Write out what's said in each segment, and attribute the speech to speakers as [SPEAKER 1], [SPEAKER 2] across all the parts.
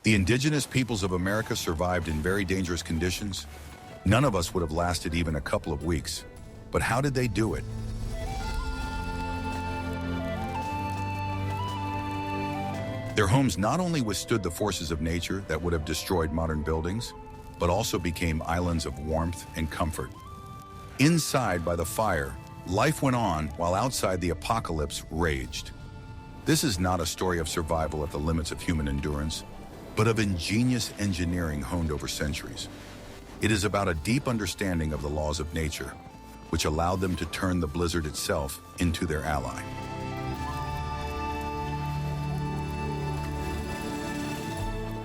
[SPEAKER 1] The indigenous peoples of America survived in very dangerous conditions. None of us would have lasted even a couple of weeks. But how did they do it? Their homes not only withstood the forces of nature that would have destroyed modern buildings, but also became islands of warmth and comfort. Inside by the fire, life went on while outside the apocalypse raged. This is not a story of survival at the limits of human endurance, but of ingenious engineering honed over centuries. It is about a deep understanding of the laws of nature, which allowed them to turn the blizzard itself into their ally.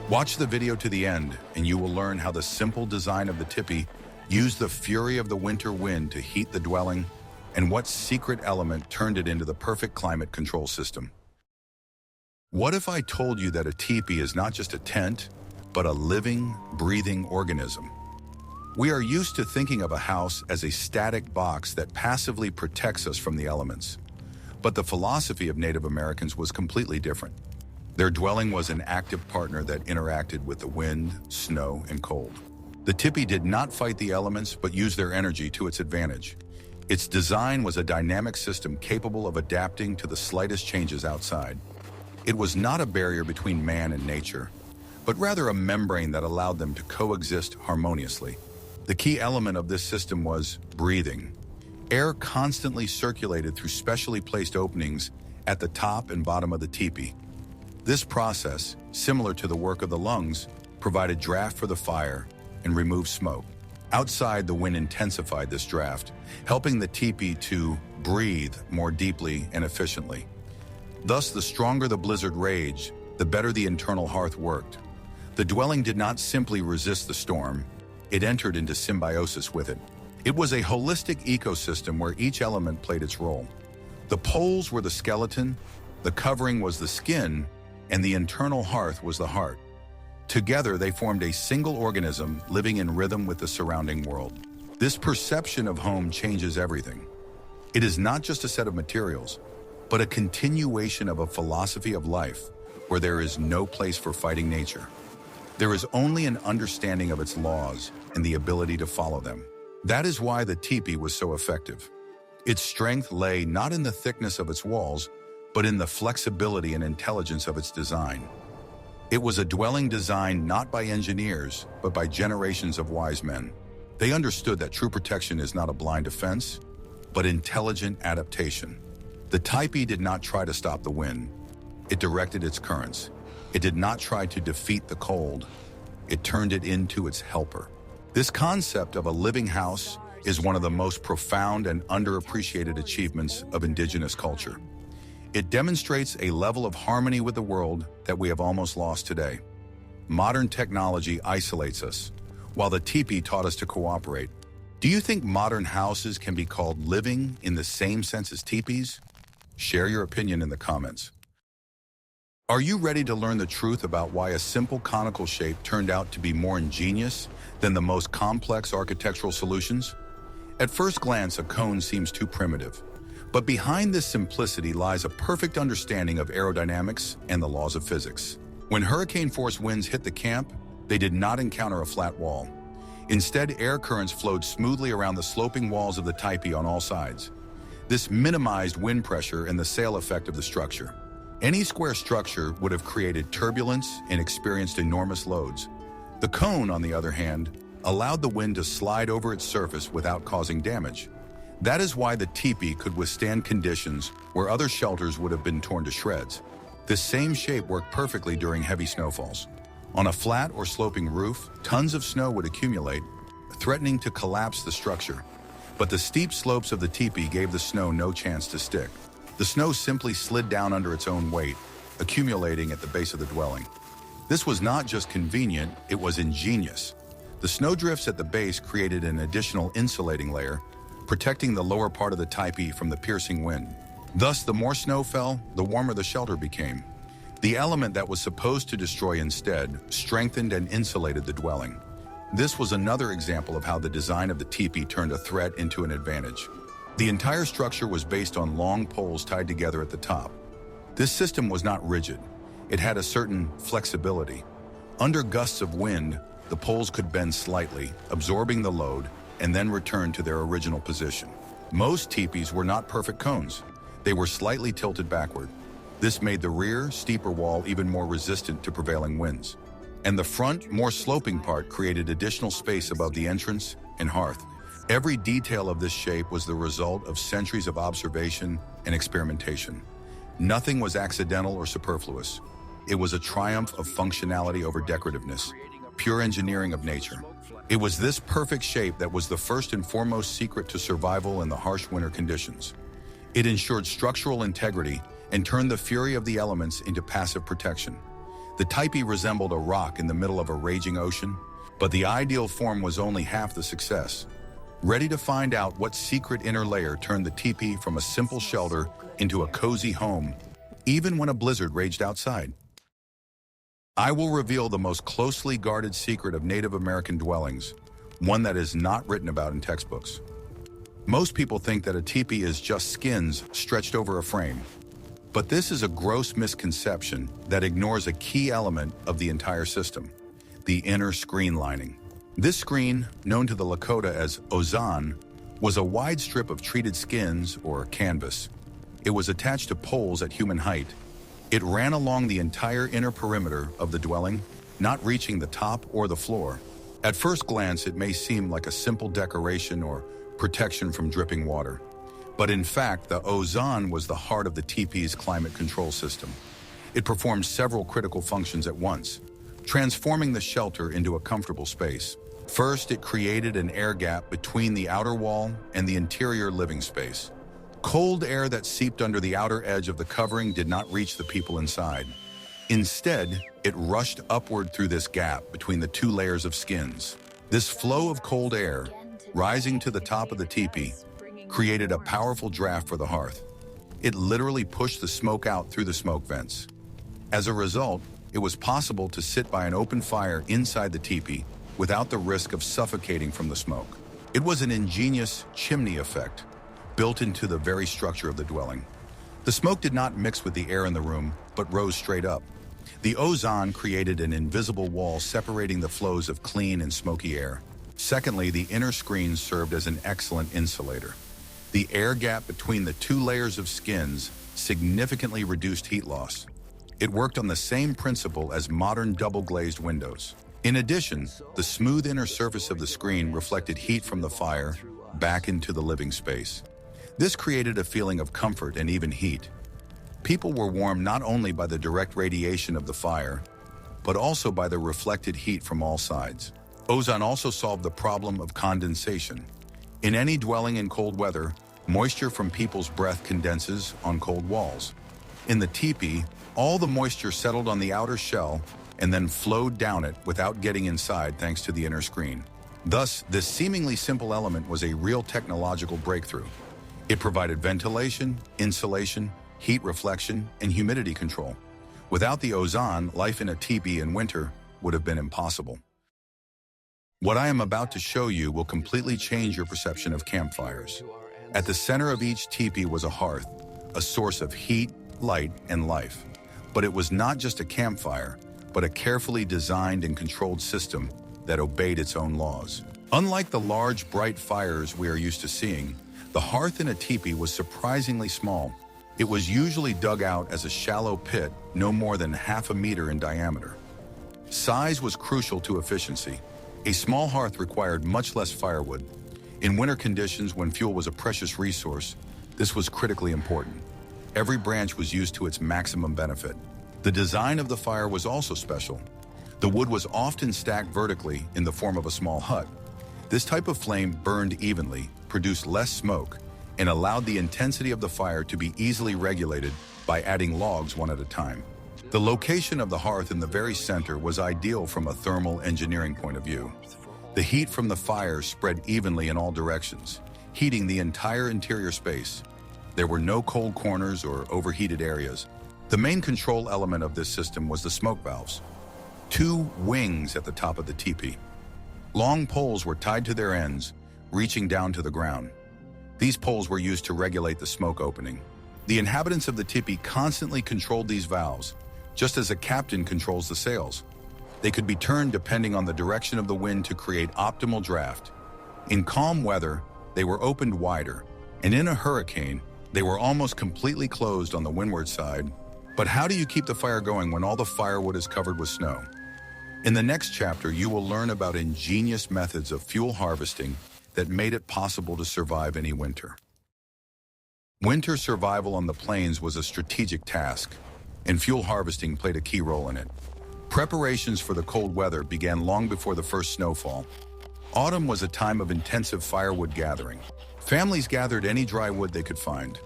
[SPEAKER 1] Watch the video to the end, and you will learn how the simple design of the tipi used the fury of the winter wind to heat the dwelling, and what secret element turned it into the perfect climate control system. What if I told you that a tipi is not just a tent, but a living, breathing organism? We are used to thinking of a house as a static box that passively protects us from the elements. But the philosophy of Native Americans was completely different. Their dwelling was an active partner that interacted with the wind, snow, and cold. The tipi did not fight the elements, but used their energy to its advantage. Its design was a dynamic system capable of adapting to the slightest changes outside. It was not a barrier between man and nature, but rather a membrane that allowed them to coexist harmoniously. The key element of this system was breathing. Air constantly circulated through specially placed openings at the top and bottom of the tipi. This process, similar to the work of the lungs, provided draft for the fire and removed smoke. Outside, the wind intensified this draft, helping the tipi to breathe more deeply and efficiently. Thus, the stronger the blizzard raged, the better the internal hearth worked. The dwelling did not simply resist the storm, it entered into symbiosis with it. It was a holistic ecosystem where each element played its role. The poles were the skeleton, the covering was the skin, and the internal hearth was the heart. Together, they formed a single organism living in rhythm with the surrounding world. This perception of home changes everything. It is not just a set of materials, but a continuation of a philosophy of life where there is no place for fighting nature. There is only an understanding of its laws and the ability to follow them. That is why the tipi was so effective. Its strength lay not in the thickness of its walls, but in the flexibility and intelligence of its design. It was a dwelling designed not by engineers, but by generations of wise men. They understood that true protection is not a blind defense, but intelligent adaptation. The tipi did not try to stop the wind. It directed its currents. It did not try to defeat the cold. It turned it into its helper. This concept of a living house is one of the most profound and underappreciated achievements of indigenous culture. It demonstrates a level of harmony with the world that we have almost lost today. Modern technology isolates us, while the tipi taught us to cooperate. Do you think modern houses can be called living in the same sense as tipis? Share your opinion in the comments. Are you ready to learn the truth about why a simple conical shape turned out to be more ingenious than the most complex architectural solutions? At first glance, a cone seems too primitive. But behind this simplicity lies a perfect understanding of aerodynamics and the laws of physics. When hurricane-force winds hit the camp, they did not encounter a flat wall. Instead, air currents flowed smoothly around the sloping walls of the tipi on all sides. This minimized wind pressure and the sail effect of the structure. Any square structure would have created turbulence and experienced enormous loads. The cone, on the other hand, allowed the wind to slide over its surface without causing damage. That is why the tipi could withstand conditions where other shelters would have been torn to shreds. This same shape worked perfectly during heavy snowfalls. On a flat or sloping roof, tons of snow would accumulate, threatening to collapse the structure. But the steep slopes of the tipi gave the snow no chance to stick. The snow simply slid down under its own weight, accumulating at the base of the dwelling. This was not just convenient, it was ingenious. The snowdrifts at the base created an additional insulating layer, protecting the lower part of the tipi from the piercing wind. Thus, the more snow fell, the warmer the shelter became. The element that was supposed to destroy instead strengthened and insulated the dwelling. This was another example of how the design of the tipi turned a threat into an advantage. The entire structure was based on long poles tied together at the top. This system was not rigid. It had a certain flexibility. Under gusts of wind, the poles could bend slightly, absorbing the load, and then return to their original position. Most teepees were not perfect cones. They were slightly tilted backward. This made the rear, steeper wall even more resistant to prevailing winds. And the front, more sloping part created additional space above the entrance and hearth. Every detail of this shape was the result of centuries of observation and experimentation. Nothing was accidental or superfluous. It was a triumph of functionality over decorativeness, pure engineering of nature. It was this perfect shape that was the first and foremost secret to survival in the harsh winter conditions. It ensured structural integrity and turned the fury of the elements into passive protection. The teepee resembled a rock in the middle of a raging ocean, but the ideal form was only half the success. Ready to find out what secret inner layer turned the teepee from a simple shelter into a cozy home, even when a blizzard raged outside? I will reveal the most closely guarded secret of Native American dwellings, one that is not written about in textbooks. Most people think that a teepee is just skins stretched over a frame. But this is a gross misconception that ignores a key element of the entire system: the inner screen lining. This screen, known to the Lakota as ozan, was a wide strip of treated skins or canvas. It was attached to poles at human height. It ran along the entire inner perimeter of the dwelling, not reaching the top or the floor. At first glance, it may seem like a simple decoration or protection from dripping water. But in fact, the ozan was the heart of the teepee's climate control system. It performed several critical functions at once, transforming the shelter into a comfortable space. First, it created an air gap between the outer wall and the interior living space. Cold air that seeped under the outer edge of the covering did not reach the people inside. Instead, it rushed upward through this gap between the two layers of skins. This flow of cold air, rising to the top of the teepee, created a powerful draft for the hearth. It literally pushed the smoke out through the smoke vents. As a result, it was possible to sit by an open fire inside the teepee without the risk of suffocating from the smoke. It was an ingenious chimney effect built into the very structure of the dwelling. The smoke did not mix with the air in the room, but rose straight up. The ozon created an invisible wall separating the flows of clean and smoky air. Secondly, the inner screen served as an excellent insulator. The air gap between the two layers of skins significantly reduced heat loss. It worked on the same principle as modern double-glazed windows. In addition, the smooth inner surface of the screen reflected heat from the fire back into the living space. This created a feeling of comfort and even heat. People were warmed not only by the direct radiation of the fire, but also by the reflected heat from all sides. Ozon also solved the problem of condensation. In any dwelling in cold weather, moisture from people's breath condenses on cold walls. In the teepee, all the moisture settled on the outer shell and then flowed down it without getting inside thanks to the inner screen. Thus, this seemingly simple element was a real technological breakthrough. It provided ventilation, insulation, heat reflection, and humidity control. Without the ozon, life in a teepee in winter would have been impossible. What I am about to show you will completely change your perception of campfires. At the center of each teepee was a hearth, a source of heat, light, and life. But it was not just a campfire, but a carefully designed and controlled system that obeyed its own laws. Unlike the large, bright fires we are used to seeing, the hearth in a teepee was surprisingly small. It was usually dug out as a shallow pit, no more than half a meter in diameter. Size was crucial to efficiency. A small hearth required much less firewood. In winter conditions, when fuel was a precious resource, this was critically important. Every branch was used to its maximum benefit. The design of the fire was also special. The wood was often stacked vertically in the form of a small hut. This type of flame burned evenly, produced less smoke, and allowed the intensity of the fire to be easily regulated by adding logs one at a time. The location of the hearth in the very center was ideal from a thermal engineering point of view. The heat from the fire spread evenly in all directions, heating the entire interior space. There were no cold corners or overheated areas. The main control element of this system was the smoke valves, 2 wings at the top of the teepee. Long poles were tied to their ends, reaching down to the ground. These poles were used to regulate the smoke opening. The inhabitants of the teepee constantly controlled these valves, just as a captain controls the sails. They could be turned depending on the direction of the wind to create optimal draft. In calm weather, they were opened wider, and in a hurricane, they were almost completely closed on the windward side. But how do you keep the fire going when all the firewood is covered with snow? In the next chapter, you will learn about ingenious methods of fuel harvesting that made it possible to survive any winter. Winter survival on the plains was a strategic task, and fuel harvesting played a key role in it. Preparations for the cold weather began long before the first snowfall. Autumn was a time of intensive firewood gathering. Families gathered any dry wood they could find.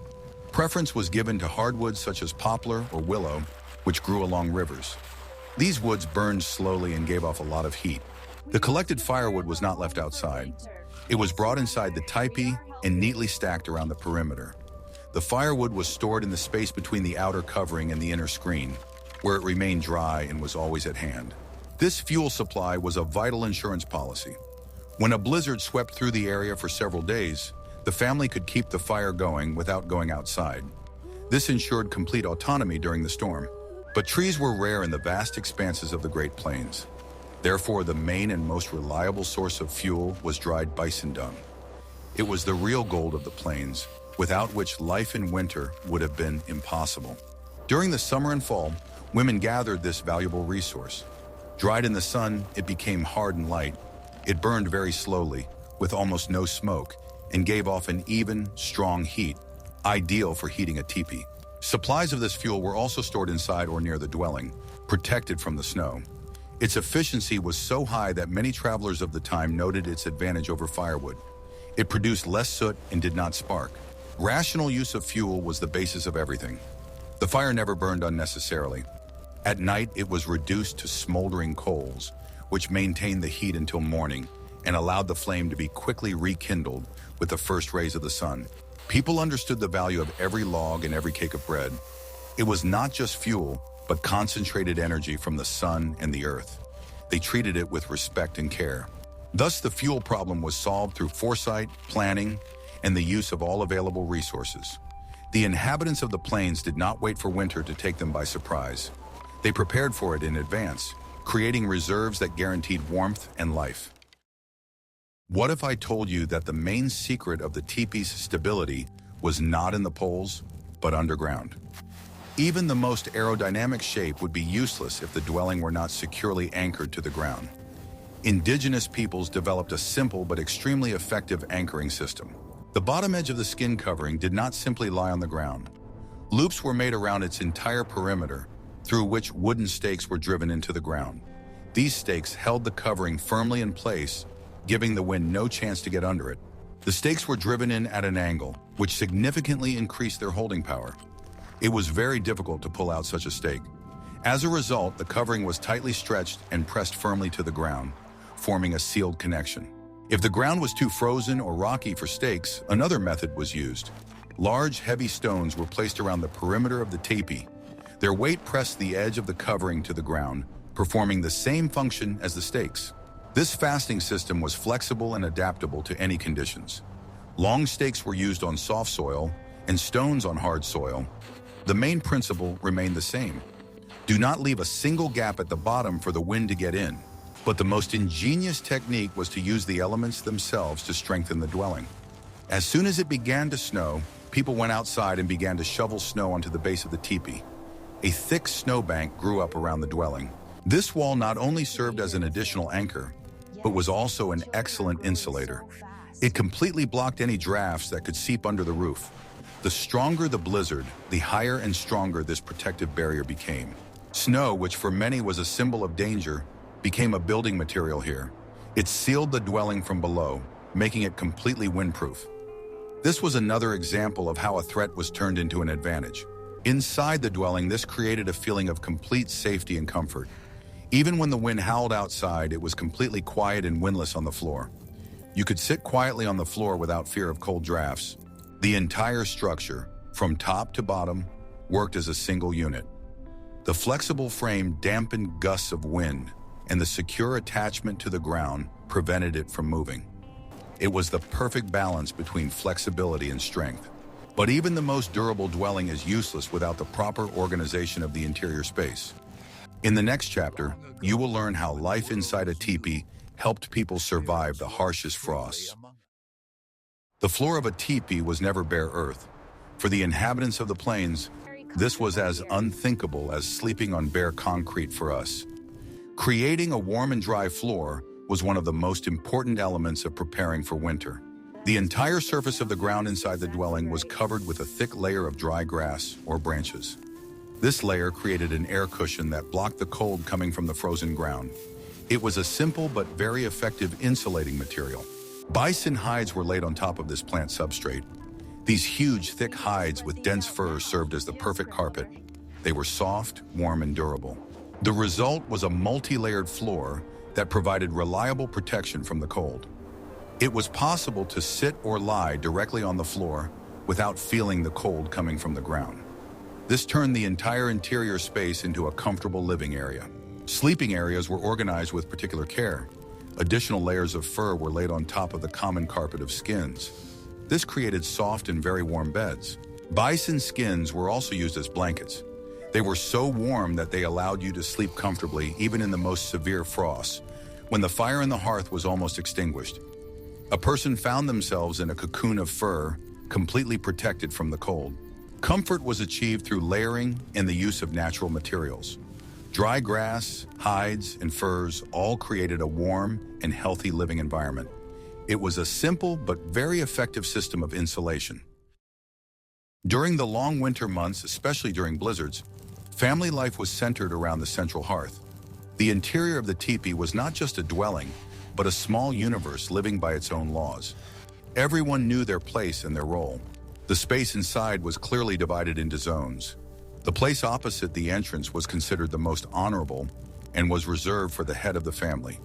[SPEAKER 1] Preference was given to hardwoods such as poplar or willow, which grew along rivers. These woods burned slowly and gave off a lot of heat. The collected firewood was not left outside. It was brought inside the teepee and neatly stacked around the perimeter. The firewood was stored in the space between the outer covering and the inner screen, where it remained dry and was always at hand. This fuel supply was a vital insurance policy. When a blizzard swept through the area for several days, the family could keep the fire going without going outside. This ensured complete autonomy during the storm. But trees were rare in the vast expanses of the Great Plains. Therefore, the main and most reliable source of fuel was dried bison dung. It was the real gold of the plains, without which life in winter would have been impossible. During the summer and fall, women gathered this valuable resource. Dried in the sun, it became hard and light. It burned very slowly, with almost no smoke, and gave off an even, strong heat, ideal for heating a teepee. Supplies of this fuel were also stored inside or near the dwelling, protected from the snow. Its efficiency was so high that many travelers of the time noted its advantage over firewood. It produced less soot and did not spark. Rational use of fuel was the basis of everything. The fire never burned unnecessarily. At night, it was reduced to smoldering coals, which maintained the heat until morning and allowed the flame to be quickly rekindled with the first rays of the sun. People understood the value of every log and every cake of bread. It was not just fuel, but concentrated energy from the sun and the earth. They treated it with respect and care. Thus, the fuel problem was solved through foresight, planning, and the use of all available resources. The inhabitants of the plains did not wait for winter to take them by surprise. They prepared for it in advance, creating reserves that guaranteed warmth and life. What if I told you that the main secret of the teepee's stability was not in the poles, but underground? Even the most aerodynamic shape would be useless if the dwelling were not securely anchored to the ground. Indigenous peoples developed a simple but extremely effective anchoring system. The bottom edge of the skin covering did not simply lie on the ground. Loops were made around its entire perimeter, through which wooden stakes were driven into the ground. These stakes held the covering firmly in place, giving the wind no chance to get under it. The stakes were driven in at an angle, which significantly increased their holding power. It was very difficult to pull out such a stake. As a result, the covering was tightly stretched and pressed firmly to the ground, forming a sealed connection. If the ground was too frozen or rocky for stakes, another method was used. Large, heavy stones were placed around the perimeter of the teepee. Their weight pressed the edge of the covering to the ground, performing the same function as the stakes. This fastening system was flexible and adaptable to any conditions. Long stakes were used on soft soil and stones on hard soil. The main principle remained the same. Do not leave a single gap at the bottom for the wind to get in. But the most ingenious technique was to use the elements themselves to strengthen the dwelling. As soon as it began to snow, people went outside and began to shovel snow onto the base of the teepee. A thick snowbank grew up around the dwelling. This wall not only served as an additional anchor, but was also an excellent insulator. It completely blocked any drafts that could seep under the roof. The stronger the blizzard, the higher and stronger this protective barrier became. Snow, which for many was a symbol of danger, became a building material here. It sealed the dwelling from below, making it completely windproof. This was another example of how a threat was turned into an advantage. Inside the dwelling, this created a feeling of complete safety and comfort. Even when the wind howled outside, it was completely quiet and windless on the floor. You could sit quietly on the floor without fear of cold drafts. The entire structure, from top to bottom, worked as a single unit. The flexible frame dampened gusts of wind, and the secure attachment to the ground prevented it from moving. It was the perfect balance between flexibility and strength. But even the most durable dwelling is useless without the proper organization of the interior space. In the next chapter, you will learn how life inside a teepee helped people survive the harshest frosts. The floor of a teepee was never bare earth. For the inhabitants of the plains, this was as unthinkable as sleeping on bare concrete for us. Creating a warm and dry floor was one of the most important elements of preparing for winter. The entire surface of the ground inside the dwelling was covered with a thick layer of dry grass or branches. This layer created an air cushion that blocked the cold coming from the frozen ground. It was a simple but very effective insulating material. Bison hides were laid on top of this plant substrate. These huge, thick hides with dense fur served as the perfect carpet. They were soft, warm, and durable. The result was a multi-layered floor that provided reliable protection from the cold. It was possible to sit or lie directly on the floor without feeling the cold coming from the ground. This turned the entire interior space into a comfortable living area. Sleeping areas were organized with particular care. Additional layers of fur were laid on top of the common carpet of skins. This created soft and very warm beds. Bison skins were also used as blankets. They were so warm that they allowed you to sleep comfortably even in the most severe frosts, when the fire in the hearth was almost extinguished. A person found themselves in a cocoon of fur, completely protected from the cold. Comfort was achieved through layering and the use of natural materials. Dry grass, hides, and furs all created a warm and healthy living environment. It was a simple but very effective system of insulation. During the long winter months, especially during blizzards, family life was centered around the central hearth. The interior of the teepee was not just a dwelling, but a small universe living by its own laws. Everyone knew their place and their role. The space inside was clearly divided into zones. The place opposite the entrance was considered the most honorable and was reserved for the head of the family.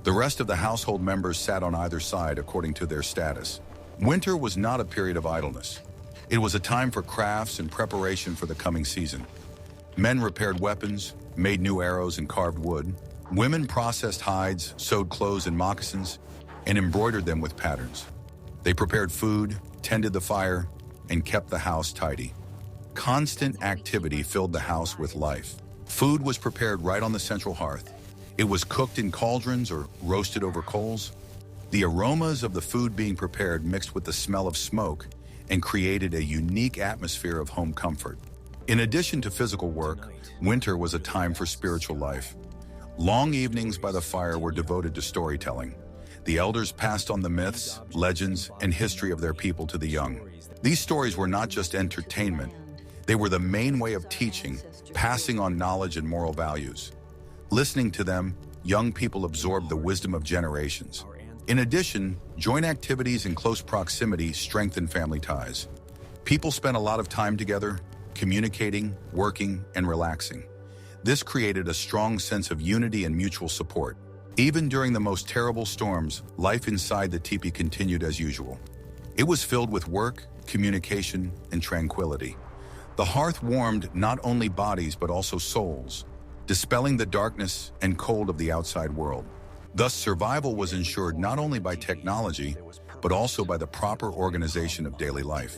[SPEAKER 1] The rest of the household members sat on either side according to their status. Winter was not a period of idleness. It was a time for crafts and preparation for the coming season. Men repaired weapons, made new arrows and carved wood. Women processed hides, sewed clothes and moccasins, and embroidered them with patterns. They prepared food, tended the fire, and kept the house tidy. Constant activity filled the house with life. Food was prepared right on the central hearth. It was cooked in cauldrons or roasted over coals. The aromas of the food being prepared mixed with the smell of smoke and created a unique atmosphere of home comfort. In addition to physical work, winter was a time for spiritual life. Long evenings by the fire were devoted to storytelling. The elders passed on the myths, legends, and history of their people to the young. These stories were not just entertainment. They were the main way of teaching, passing on knowledge and moral values. Listening to them, young people absorbed the wisdom of generations. In addition, joint activities in close proximity strengthened family ties. People spent a lot of time together, communicating, working, and relaxing. This created a strong sense of unity and mutual support. Even during the most terrible storms, life inside the teepee continued as usual. It was filled with work, communication, and tranquility. The hearth warmed not only bodies but also souls, dispelling the darkness and cold of the outside world. Thus, survival was ensured not only by technology, but also by the proper organization of daily life.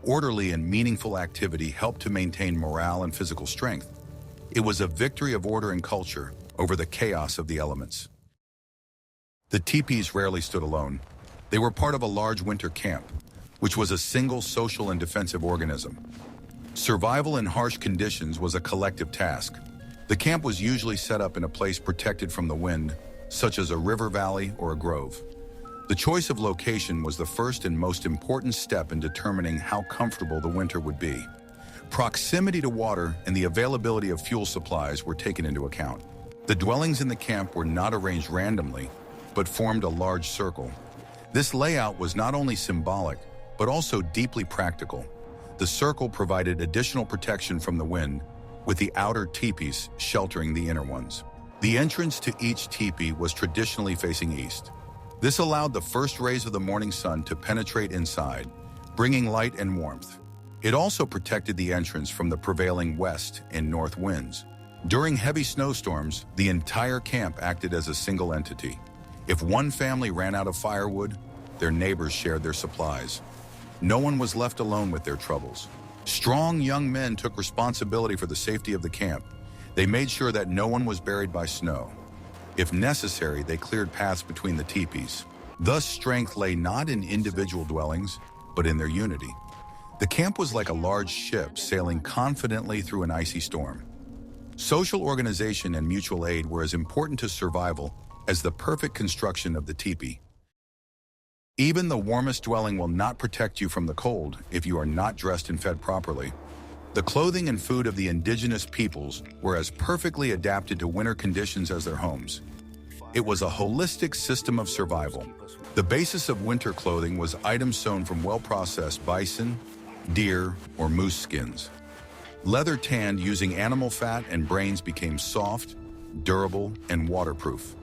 [SPEAKER 1] Orderly and meaningful activity helped to maintain morale and physical strength. It was a victory of order and culture over the chaos of the elements. The teepees rarely stood alone. They were part of a large winter camp, which was a single social and defensive organism. Survival in harsh conditions was a collective task. The camp was usually set up in a place protected from the wind, such as a river valley or a grove. The choice of location was the first and most important step in determining how comfortable the winter would be. Proximity to water and the availability of fuel supplies were taken into account. The dwellings in the camp were not arranged randomly, but formed a large circle. This layout was not only symbolic, but also deeply practical. The circle provided additional protection from the wind, with the outer teepees sheltering the inner ones. The entrance to each teepee was traditionally facing east. This allowed the first rays of the morning sun to penetrate inside, bringing light and warmth. It also protected the entrance from the prevailing west and north winds. During heavy snowstorms, the entire camp acted as a single entity. If one family ran out of firewood, their neighbors shared their supplies. No one was left alone with their troubles. Strong young men took responsibility for the safety of the camp. They made sure that no one was buried by snow. If necessary, they cleared paths between the teepees. Thus, strength lay not in individual dwellings, but in their unity. The camp was like a large ship sailing confidently through an icy storm. Social organization and mutual aid were as important to survival as the perfect construction of the teepee. Even the warmest dwelling will not protect you from the cold if you are not dressed and fed properly. The clothing and food of the indigenous peoples were as perfectly adapted to winter conditions as their homes. It was a holistic system of survival. The basis of winter clothing was items sewn from well-processed bison, deer, or moose skins. Leather tanned using animal fat and brains became soft, durable, and waterproof.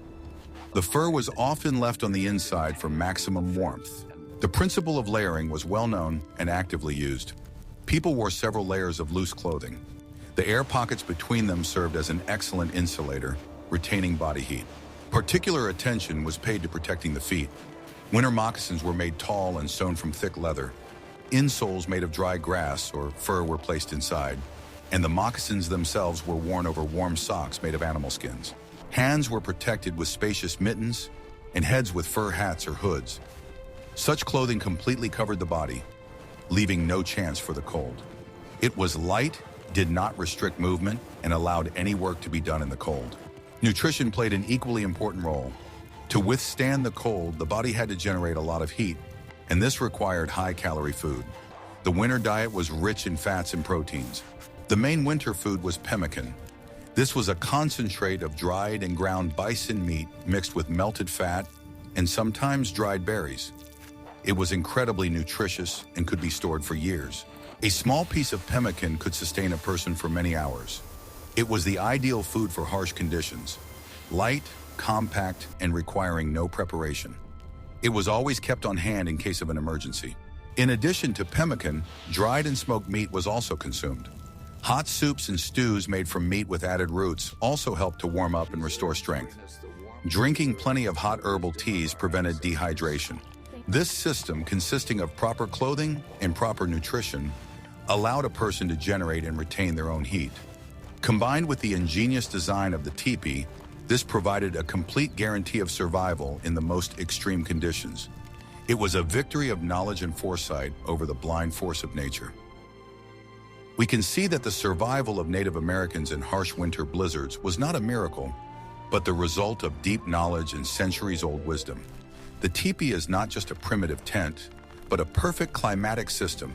[SPEAKER 1] The fur was often left on the inside for maximum warmth. The principle of layering was well known and actively used. People wore several layers of loose clothing. The air pockets between them served as an excellent insulator, retaining body heat. Particular attention was paid to protecting the feet. Winter moccasins were made tall and sewn from thick leather. Insoles made of dry grass or fur were placed inside, and the moccasins themselves were worn over warm socks made of animal skins. Hands were protected with spacious mittens, and heads with fur hats or hoods. Such clothing completely covered the body, leaving no chance for the cold. It was light, did not restrict movement, and allowed any work to be done in the cold. Nutrition played an equally important role. To withstand the cold, the body had to generate a lot of heat, and this required high-calorie food. The winter diet was rich in fats and proteins. The main winter food was pemmican. This was a concentrate of dried and ground bison meat mixed with melted fat and sometimes dried berries. It was incredibly nutritious and could be stored for years. A small piece of pemmican could sustain a person for many hours. It was the ideal food for harsh conditions, light, compact, and requiring no preparation. It was always kept on hand in case of an emergency. In addition to pemmican, dried and smoked meat was also consumed. Hot soups and stews made from meat with added roots also helped to warm up and restore strength. Drinking plenty of hot herbal teas prevented dehydration. This system, consisting of proper clothing and proper nutrition, allowed a person to generate and retain their own heat. Combined with the ingenious design of the teepee, this provided a complete guarantee of survival in the most extreme conditions. It was a victory of knowledge and foresight over the blind force of nature. We can see that the survival of Native Americans in harsh winter blizzards was not a miracle, but the result of deep knowledge and centuries-old wisdom. The teepee is not just a primitive tent, but a perfect climatic system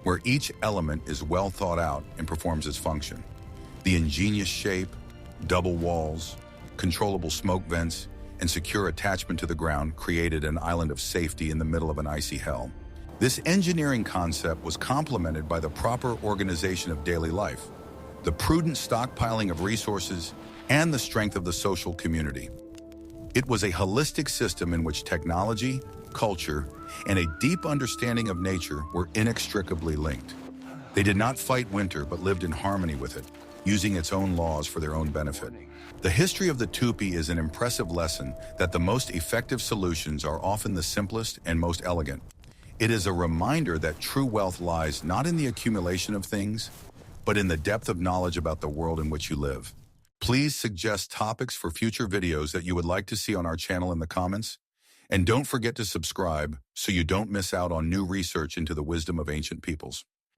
[SPEAKER 1] where each element is well thought out and performs its function. The ingenious shape, double walls, controllable smoke vents, and secure attachment to the ground created an island of safety in the middle of an icy hell. This engineering concept was complemented by the proper organization of daily life, the prudent stockpiling of resources, and the strength of the social community. It was a holistic system in which technology, culture, and a deep understanding of nature were inextricably linked. They did not fight winter but lived in harmony with it, using its own laws for their own benefit. The history of the teepee is an impressive lesson that the most effective solutions are often the simplest and most elegant. It is a reminder that true wealth lies not in the accumulation of things, but in the depth of knowledge about the world in which you live. Please suggest topics for future videos that you would like to see on our channel in the comments. And don't forget to subscribe so you don't miss out on new research into the wisdom of ancient peoples.